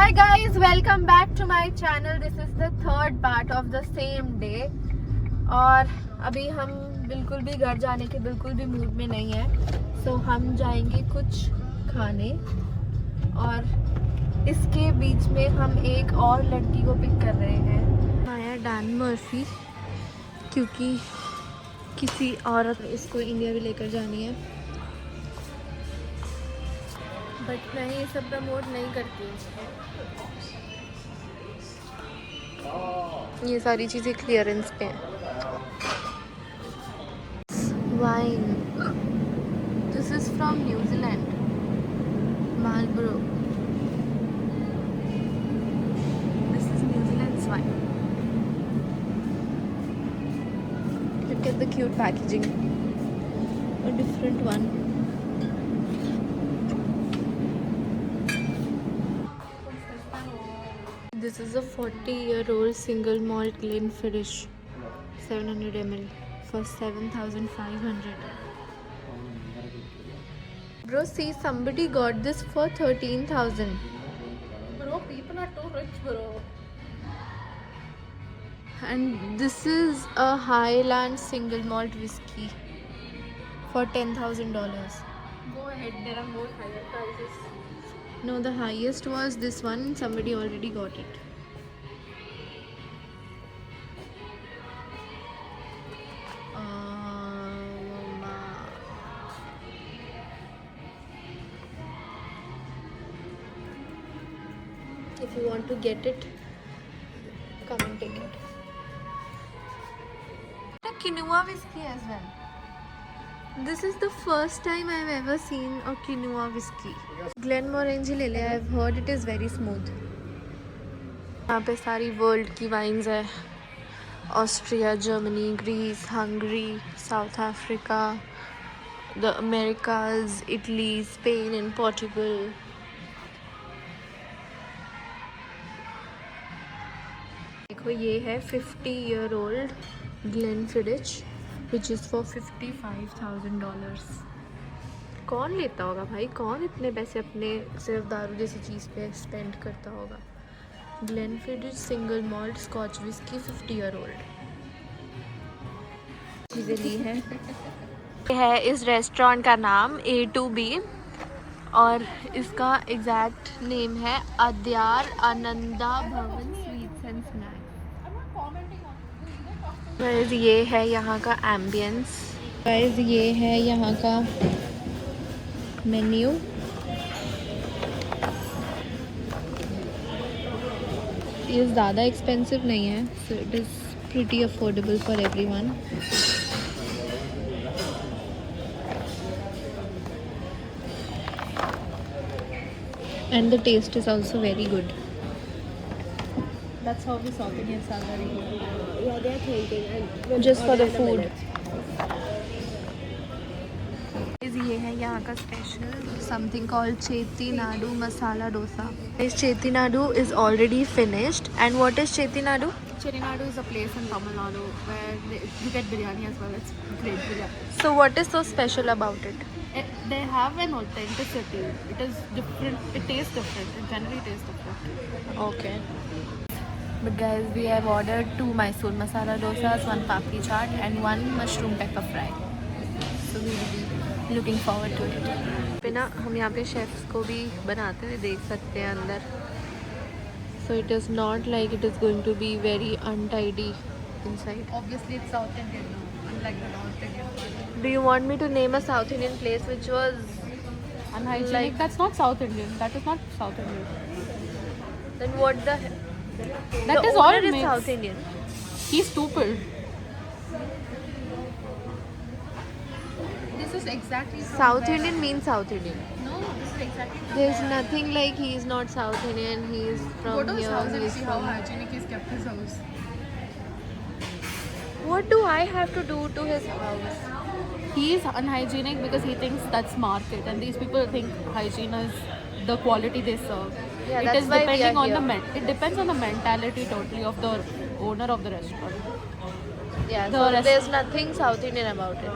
Hi guys, welcome back to my channel. This is the third part of the same day. और अभी हम बिल्कुल भी घर जाने के बिल्कुल भी मूड में नहीं है. So हम जाएंगे कुछ खाने और इसके बीच में हम एक और लड़की को पिक कर रहे हैं. आया डैन मर्फी क्योंकि किसी औरत इसको इंडिया भी लेकर जानी है. बट मैं ये सब प्रमोट नहीं करती हूँ. ये सारी चीज़ें क्लियरेंस पे हैं. Wine, this is from New Zealand. Marlborough, this is New Zealand's wine. Look at the cute packaging. A different one. This is a 40-year-old single malt Glenfiddich, 700 ml for 7,500. Bro, see, somebody got this for 13,000. Bro, people are too rich, bro. And this is a Highland single malt whiskey for $10,000. Go ahead, there are more higher prices. No, the highest was this one. Somebody already got it. Mama. If you want to get it, come and take it. The quinoa whiskey as well. This is the first time I've ever seen a quinoa whiskey. Glenmorangie ले ले. I've heard it is very smooth. यहाँ पे सारी world की wines है. Austria, Germany, Greece, Hungary, South Africa, the Americas, Italy, Spain and Portugal. देखो ये है 50-year-old Glenfiddich which is for $55,000. कौन लेता होगा भाई? कौन इतने पैसे अपने सिर्फ दारू जैसी चीज़ पे स्पेंड करता होगा? Glenfiddich single malt Scotch whiskey 50-year-old. चीज़ें ली है. ये है इस रेस्टोरेंट का नाम A2B और इसका एग्जैक्ट नेम है अद्यार आनंदा भवन स्वीट्स एंड स्नैक्स. गाइस ये है यहाँ का एम्बियंस. गाइस ये है यहाँ का मेन्यू. ये ज़्यादा एक्सपेंसिव नहीं है. So it is pretty affordable for everyone. And the taste is also very good. That's how we South Indians are very good. Yeah, they are thinking just for the food. ये है यहाँ का special something called Chettinadu masala dosa. This Chettinadu is already finished. And what is Chettinadu? Chettinadu is a place in Tamil Nadu where you get biryani as well. It's great biryani. So what is so special about it? They have an authenticity. It is different. It tastes different. It generally tastes different. Okay. But guys, we have ordered 2 Mysore masala dosas, 1 papri chaat and 1 mushroom pepper fry. So we will be looking forward to it. पे ना हम यहाँ पे chefs को भी बनाते हुए देख सकते हैं अंदर. So it is not like it is going to be very untidy inside. Obviously, it's South Indian now, unlike the North Indian one. Do you want me to name a South Indian place which was Unhygienic. Like- That's not South Indian. That is not South Indian. then what the That the is all owner is mixed. South Indian. He's stupid. This is exactly from South where- Indian means South Indian. No, this is exactly from There's where- nothing like he is not South Indian. He is Go from to his here. house He and is see how from. hygienic he's kept his house. What do I have to do to his house? He is unhygienic because he thinks that's market, and these people think hygiene is the quality they serve. Yeah, It that's is why we depending are on here. it depends on the mentality totally of the owner of the restaurant. Yeah, The so rest- there's nothing South Indian about it.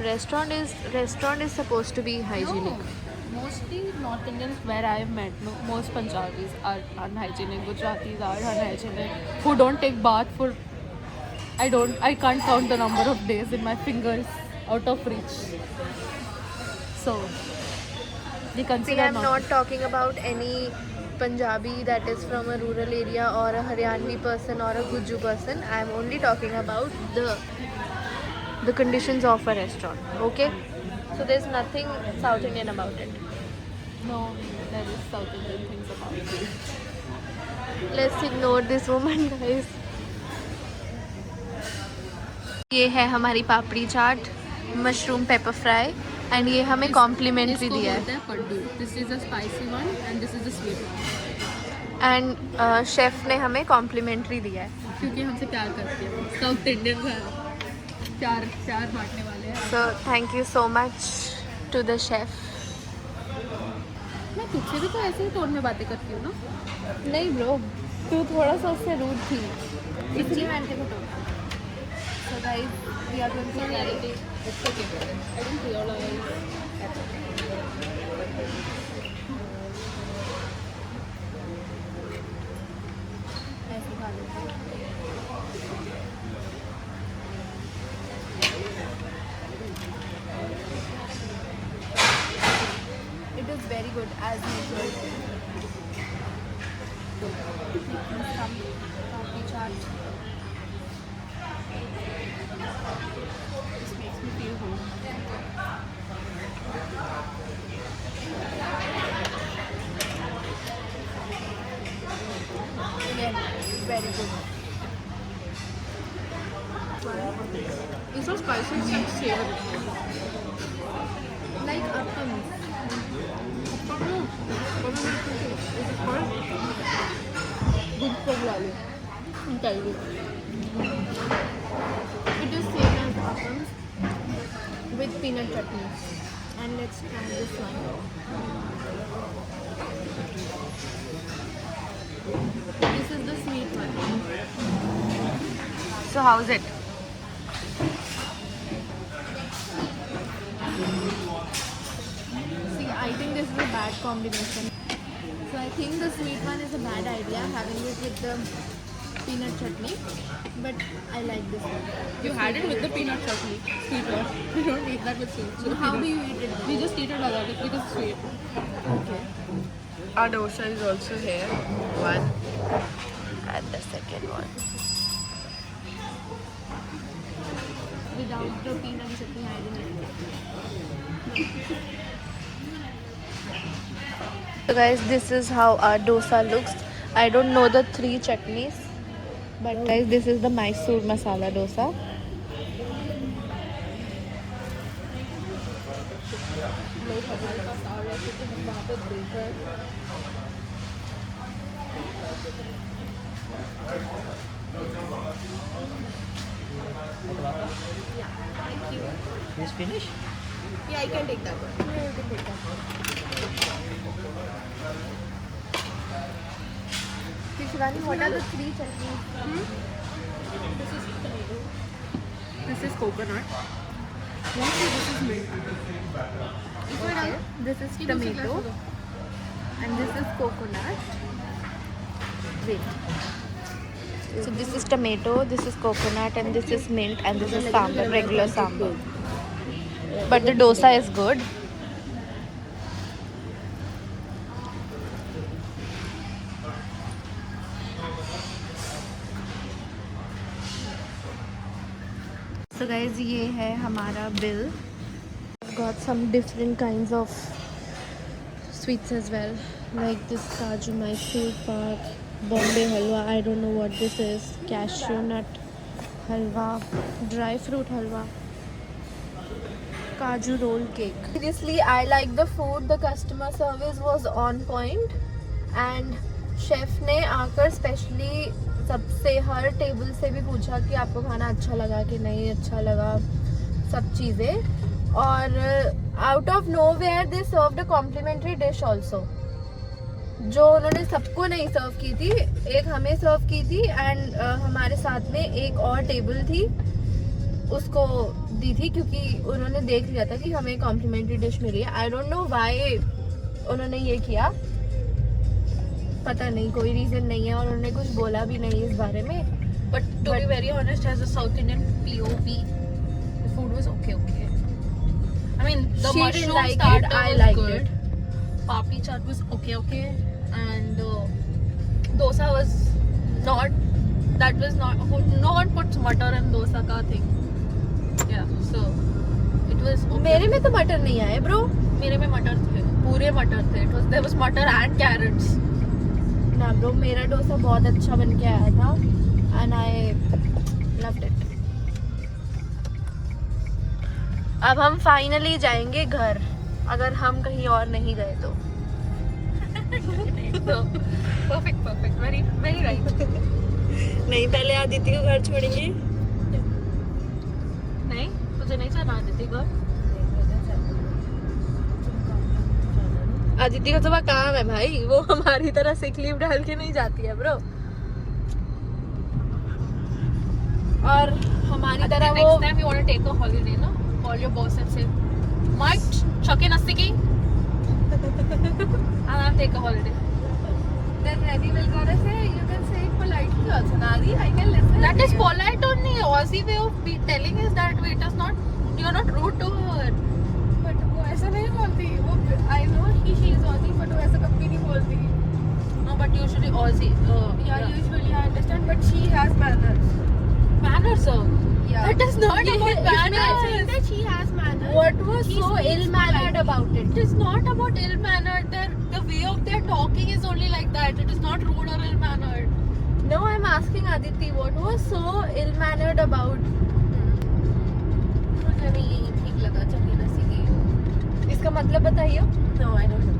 Restaurant is supposed to be hygienic. No, most mostly North Indians where I have met, no, most Punjabis are unhygienic, Gujaratis are unhygienic, who don't take bath for I can't count the number of days in my fingers, out of reach. So they See, consider I'm not talking about any Punjabi that is from a rural area or a Haryanvi person or a Guju person. I'm only talking about the conditions of a restaurant. Okay, so there's nothing South Indian about it. No, there is South Indian things about it. Let's ignore this woman, guys. ये है हमारी पापड़ी चाट, mushroom paper fry and ये हमें complementary दिया है. कद्दू. This is a spicy one and this is the sweet one. And chef ने हमें कॉम्प्लीमेंट्री दिया है. क्योंकि हमसे प्यार करते हैं, साउथ इंडियन है, प्यार बांटने वाले हैं. So thank you so much to the chef. मैं तुझसे भी तो ऐसे ही टोन में बातें करती हूँ ना. नहीं ब्रो, तू थोड़ा सा उससे रूड थी, इसलिए मैंने तेरे को टोका. So guys, we are going to reality. It's okay. I didn't realize. ऐसे खा लेते हैं. It is very good as usual. Some coffee chart. This makes me feel home. Again, very good. It's not spicy, it's like savory. Like appams. Good Poglalu. In Telugu. It is same as appams with peanut chutney. And let's try this one. This is the sweet one. So how's it? See, I think this is a bad combination. So I think the sweet one is a bad idea, having it with the peanut chutney. But I like this one. You had it with the peanut chutney, sweet one. We don't eat that with sweet. So how do you eat it? We just eat it like that because it's sweet. Okay. Our dosa is also here. One and the second one. Without the peanut chutney, I didn't like it. So guys, this is how our dosa looks. I don't know the 3 chutneys, but guys, this is the Mysore masala dosa. Please finish. Yeah, I can take that one. Yeah, you can take that one. Shivani, what are the 3 chutneys? This is coconut. Mostly this is mint. Okay. This is tomato and this is coconut. Wait. So this is tomato, this is coconut, and this is mint, and this is sambar, regular sambar. But the dosa is good. So guys, ये है हमारा bill. I've got some different kinds of sweets as well, like this Kaju Mysore Pak, Bombay Halwa, I don't know what this is, cashew nut halwa, dry fruit halwa, Kaju roll cake. Seriously, I like the food. The customer service was on point, and chef ने आकर specially सबसे हर table से भी पूछा कि आपको खाना अच्छा लगा कि नहीं अच्छा लगा, सब चीज़ें. और out of nowhere they served a complimentary dish also, जो उन्होंने सबको नहीं सर्व की थी. एक हमें सर्व की थी एंड हमारे साथ में एक और टेबल थी, उसको दी थी, क्योंकि उन्होंने देख लिया था कि हमें कॉम्प्लीमेंट्री डिश मिली है. आई डोंट नो व्हाई उन्होंने ये किया, पता नहीं कोई रीजन नहीं है और उन्होंने कुछ बोला भी नहीं इस बारे में. But to be very honest, as a South Indian POV, the food was okay. I mean, the She didn't mushroom like it, starter I was liked good. it. Papi chaat was okay, and dosa was not. That was not. No one puts butter in dosa ka thing. Yeah, so it was okay. मेरे में तो मटर नहीं आए bro. मेरे में मटर थे, पूरे मटर थे. There was mटर and carrots. ना ब्रो, मेरा डोसा बहुत अच्छा बन के आया था एंड आई लव्ड इट. अब हम फाइनली जाएंगे घर, अगर हम कहीं और नहीं गए तो. So, perfect. Very right. नहीं, पहले आदित्य को घर छोड़ेंगे. नहीं, तुझे नहीं जाना आदित्य घर. आदित्य का सुबह काम है भाई, वो हमारी तरह सिक लीव डाल के नहीं जाती है ब्रो. और हमारी तरह वो Next time you want to take a holiday, no? Call your boss and say, "Might chuck in a sticky," and I'll take a holiday. then Reddy will gonna say, you can say it politely also. Nadi, I can listen. That is polite only. Aussie way of telling is that it is not. You are not rude to her. But वो ऐसा नहीं बोलती. वो I know she is Aussie, but वो ऐसा कभी नहीं बोलती. No, but usually Aussie. Yeah, usually I understand, but she has manners. Manners, sir. Yeah. That is not about I'm saying manners. that she has manners. What was She so speaks ill-mannered politely. about it? It is not about ill-mannered. The way of their talking is only like that. It is not rude or ill-mannered. No, I'm asking Aditi, what was so ill-mannered about? मुझे नहीं ये ठीक लगा, चलिए ना सीखिए. इसका मतलब बताइए. No, I don't know.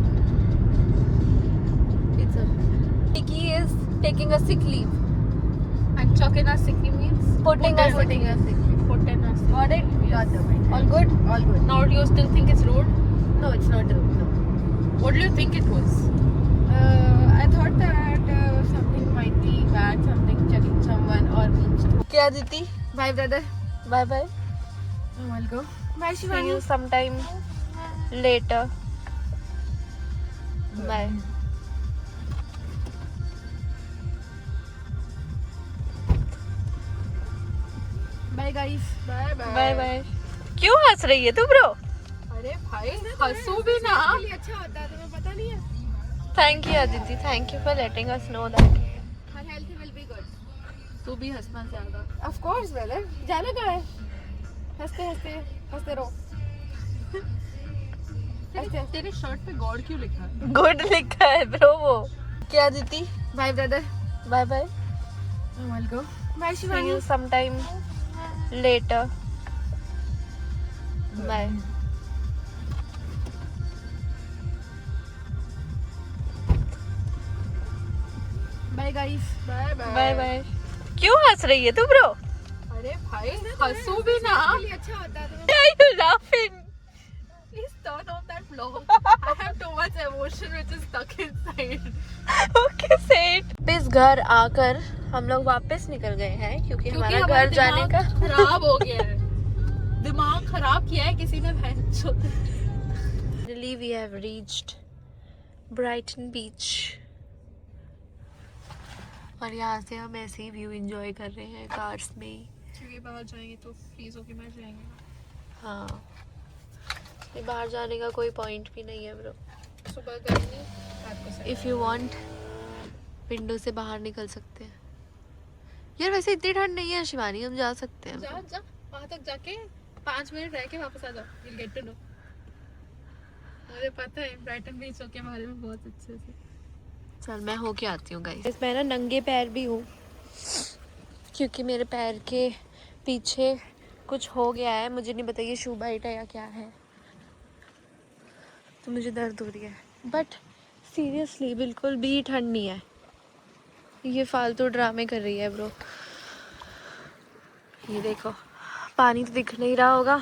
It's a. Nikki is taking a sick leave. And chuck in a sicky means Putting a sick leave. Put in a sick. Got it? Yes. Got the point. All good? All good. Now do you still think it's rude? No, it's not rude. No. What do you think it was? I thought that something might be bad, something checking someone or means. क्या Aditi? Bye brother. Bye bye. I'll go. Bye See you sometime later. Bye. Bye guys. Bye bye. Bye bye. क्यों हंस रही है तू bro? अरे भाई हंसू भी ना. अच्छा होता है, तुम्हें पता नहीं है. Thank you Aditi. Thank you for letting us know that. Her health will be good. तू भी हंसना ज्यादा. Of course brother. जाना कहाँ है? हंसते हंसते हंसते रहो. तेरे शर्ट पे गॉड क्यों लिखा है? गुड लिखा है ब्रो वो. क्या Aditi? Bye brother. Bye bye. I'll go. Bye See you sometime later. Bye. Bye guys. Bye bye. Bye bye. क्यों हंस रही है तू ब्रो? अरे भाई हंसू भी ना. अच्छा होता है. Why are you laughing? Please turn off that vlog. I have too much emotion which is stuck inside. Okay, say it. इस घर आकर हम लोग वापस निकल गए हैं क्योंकि हमारा घर जाने का खराब हो गया है. दिमाग खराब किया है किसी ने. Finally we have reached Brighton Beach. और यहाँ से हम ऐसे ही व्यू एंजॉय कर रहे हैं कार्स में ही. क्योंकि बाहर जाएंगे तो फ्रीज होके मर जाएंगे. हाँ, ये बाहर जाने का कोई पॉइंट भी नहीं है ब्रो. सुबह गर्मी रात को सर्दी. इफ़ यू वांट विंडो से बाहर निकल सकते हैं. यार वैसे इतनी ठंड नहीं है शिवानी, हम जा सकते हैं. जा वहाँ तक जाके 5 मिनट रह के वापस आ जाओ. You'll get to know. मुझे पता है ब्राइटन बीच के बारे में बहुत अच्छे से. चल मैं होके आती हूँ गाइस. मैं ना नंगे पैर भी हूँ क्योंकि मेरे पैर के पीछे कुछ हो गया है. मुझे नहीं पता ये शू बाइट है या क्या है, तो मुझे दर्द हो रही है. बट सीरियसली बिल्कुल भी ठंड नहीं है. ये फालतू ड्रामे कर रही है ब्रो. ये देखो पानी तो दिख नहीं रहा होगा,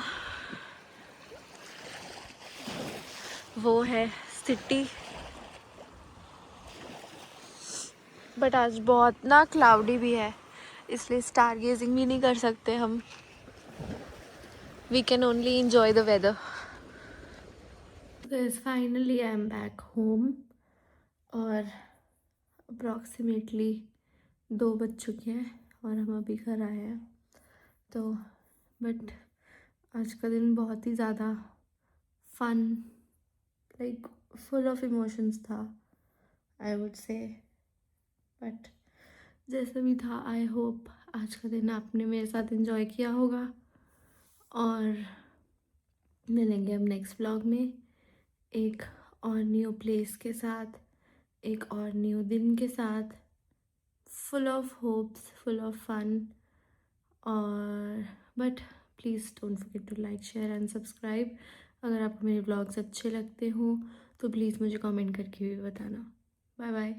वो है सिटी. बट आज बहुत ना क्लाउडी भी है, इसलिए स्टार गेजिंग भी नहीं कर सकते हम. We can only enjoy the weather. guys, finally I am back home और अप्रॉक्सीमेटली 2 बज चुके हैं और हम अभी घर आए हैं। तो बट आज का दिन बहुत ही ज़्यादा fun, like full of emotions था, आई वुड से। बट जैसा भी था, आई होप आज का दिन आपने मेरे साथ एंजॉय किया होगा और मिलेंगे हम नेक्स्ट व्लॉग में एक और न्यू प्लेस के साथ, एक और न्यू दिन के साथ, full of hopes, full of fun. और but please don't forget to like, share and subscribe. अगर आपको मेरे व्लॉग्स अच्छे लगते हों तो प्लीज़ मुझे कमेंट करके भी बताना। Bye bye.